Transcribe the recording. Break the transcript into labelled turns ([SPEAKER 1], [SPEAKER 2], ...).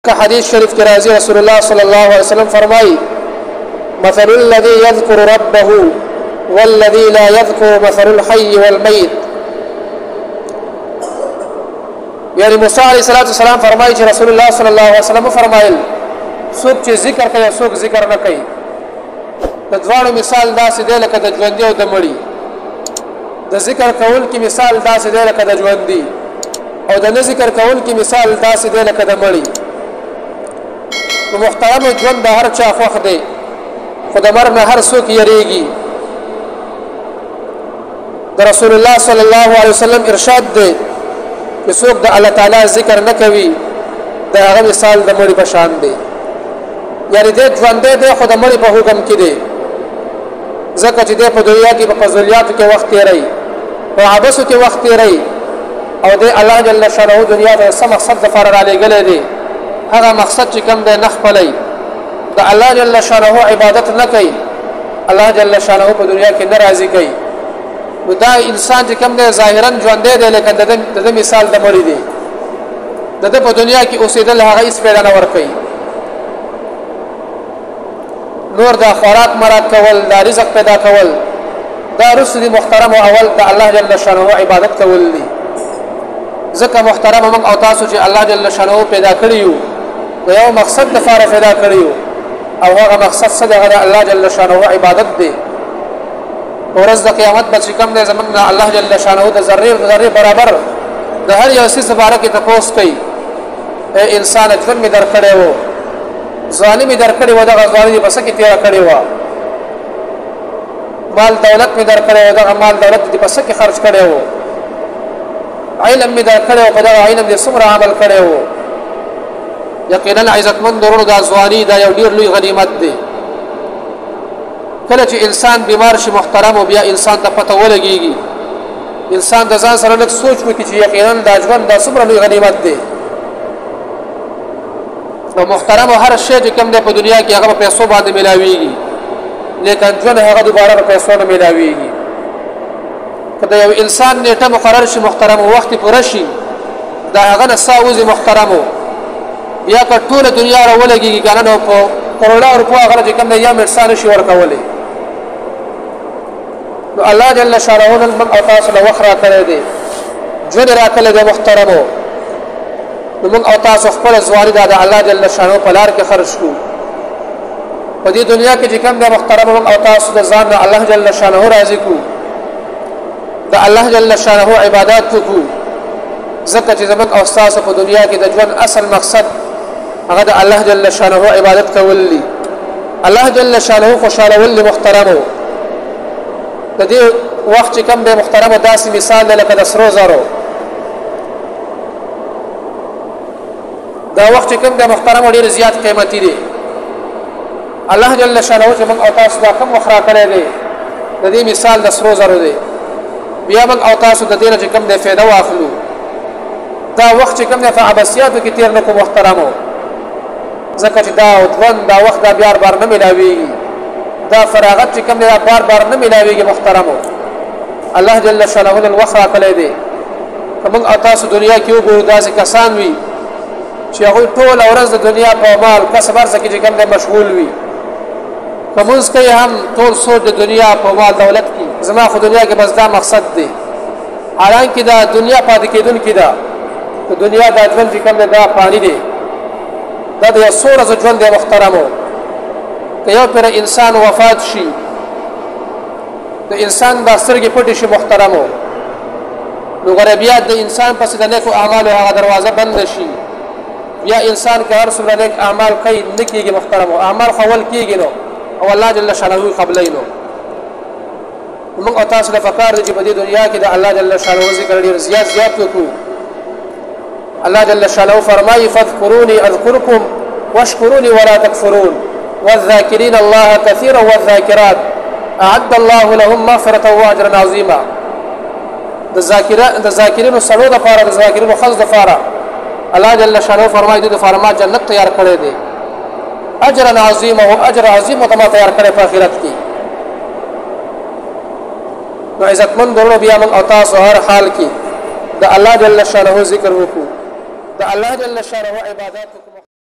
[SPEAKER 1] کہ حدیث شریف کے راضی رسول اللہ صلی اللہ علیہ وسلم فرمائی مثل الذي يذكر ربه والذي لا يذكر مثل الحي والميت. یعنی موسی علیہ السلام فرمائی چې رسول الله صلی الله علیه وسلم فرمایل څوک چې ذکر کوي څوک ذکر نه کوي د دواړو مثال داسې دی لکه د ژوندي او د مړي. د ذکر کوونکي مثال داسې دی لکه د ژوندي او د نه ذکر کوونکي مثال داسې دی لکه د مړي. نو محترم ژوند د هر چا خوښ دی خو د مرګ نه هر څوک یریږي. د رسول الله صلی الله علیه وسلم ارشاد دی چې څوک د الله تعالی ذکر نه کوي د هغه مثال د مړي په شان دی. یعنی د ژوندی دی خو د مړي په حکم کې دی ځکه چې دی په دنیا کې په فضولیاتو کې وخت تېروي په عبثو کې وخت تېروي او د الله جل شانه دنیا ته څه مقصد دپاره رالیږلی دی هغه مقصد چې کوم دی نه خپلی د الله جل شانه عبادت نه کوي الله جل شانه په دنیا کې نه راضي کوي. نو دا انسان چې کوم دی ظاهرا ژوندی دی لیکن د ده مثال د مړي دی د ده په دنیا کې اوسېدل هغه هېڅ پیدا نه ورکوي. نور دا خوراک مراد کول دا رزق پیدا کول دا رسل دی محترم او اول د الله جل شانه عبادت کول دی. ځکه محترم موږ او تاسو چې الله جل شانه پیدا کړی یو د یو مقصد لپاره پیدا کړی یو او هغه مقصد څه دی هغه الله جل شانه عبادت دی. ورځ د قیامت به چې کوم دی زموږ نه الله جل شانه د ذرې برابر د هر یو څیز باره کې تپوس کوي انسان ژوند مې درکړی و ظالمي درکړی و دغه ظالمي په څه کې تېره کړې وه مال دولت مې درکړی و دغه مال دولت دې په څه کې خرج کړی و علم مې درکړی و په دغه علم دې څومره عمل کړی و. یقینا عزتمند ورونو دا ځواني دا یو ډېر لوی غنیمت دی. کله چې انسان بیمار شي محترم او بیا انسان ته پته ولګېږي انسان د ځان سره لږ سوچ وکړي چې یقینا دا ژوند دا څومره لوی غنیمت دی. نو محترم هر شی چې کوم دی په دنیا کې هغه په پیسو باندې میلاویږي لیکن ژوند هغه دوباره په پیسو نه میلاویږي. که د یو انسان نیټه مقرر شي محترم وخت پوره شي دا هغه نه سا وځي محترمو بیا که ټوله دنیا راولګېږي که نه نو په کروڑا روپو هغه چې کوم دی یا منټ سا نشي ورکولی. نو الله جل شانه نن موږ او تاسو له وخت راکړی دی ژوند یې راکړی دی محترمو. نو موږ او تاسو خپل ځواني دا د الله جل شانه په لار کې خرج کړو. په دې دنیا کې چې کوم دی محترم موږ او تاسو د ځان نه الله جل شانه راضي کړو د الله جل شانه عبادات وکړو ځکه چې زموږ او تاسو په دنیا کې د ژوند اصل مقصد هغه د الله جل شانه عبادت کول دي. الله جل شانه خوشالول دي محترمو. د دې وخت چې کوم دی محترمو داسې مثال دی لکه د سرو زرو. دا وخت کوم د محترم ډیر زیات قیمتي دی. الله جل شانه چې موږ او تاسو دا کوم وخت راکړی دی د دې مثال د سرو زرو دی. بیا موږ او تاسو د دې نه چې کوم دی فایده واخلو. دا وخت چې کوم دی په عباسیاتو کې تېر نه کړو محترمو ځکه چې دا ژوند دا وخت دا بیا بار نه میلاویږي دا فراغت چې کوم دی دا بار نه میلاویږي محترمو. الله جل شانه نن وخت راکړی دی که موږ او تاسو دنیا کې وګورو داسې کسان وي چې هغوی ټوله ورځ د دنیا په مال کسب هرڅه کې چې کوم دی مشغول وي که مونځ کوي هم ټول سوچ د دنیا په مال دولت کې زما خو دنیا کې بس دا مقصد دی حالانکې دا دنیا پاتې کېدونکې ده د دنیا دا ژوند چې کوم دی دا پانی دی دا د یو څو ورځو ژوند دی محترمو. که یو پېره انسان وفات شي د انسان دا سترګې پټې شي محترمو نو غریبیات د انسان پسې د نیکو اعمالو هغه دروازه بنده شي بیا انسان که هر څومره نیک اعمال کوي نه کېږي محترمو اعمال خو اول کېږي نو او الله جل شانه قبلی نو. موږ او تاسو له پکار دی چې په دې دنیا کې د الله جل شانه ذکر ډېر زیات وکړو. الله جل شانه فرمایي فاذكروني اذكركم واشكروني ولا تكفرون والذاكرين الله كثيرا والذاكرات اعد الله لهم مغفرة واجرا عظيما. د ذاکرینو سړو دپاره د ذاکرینو ښځو دپاره الله جل شانه فرمایي دوی دپاره ما جنت تیار کړی دی اجرا عظیما او اجر عظیم ته ما تیار کړی په آخرت کې. نو عزتمند ورونو بیا موږ او تاسو هر حال کې د الله جل شانه ذکر وکړو د الله جل شانه عبادت وکړو.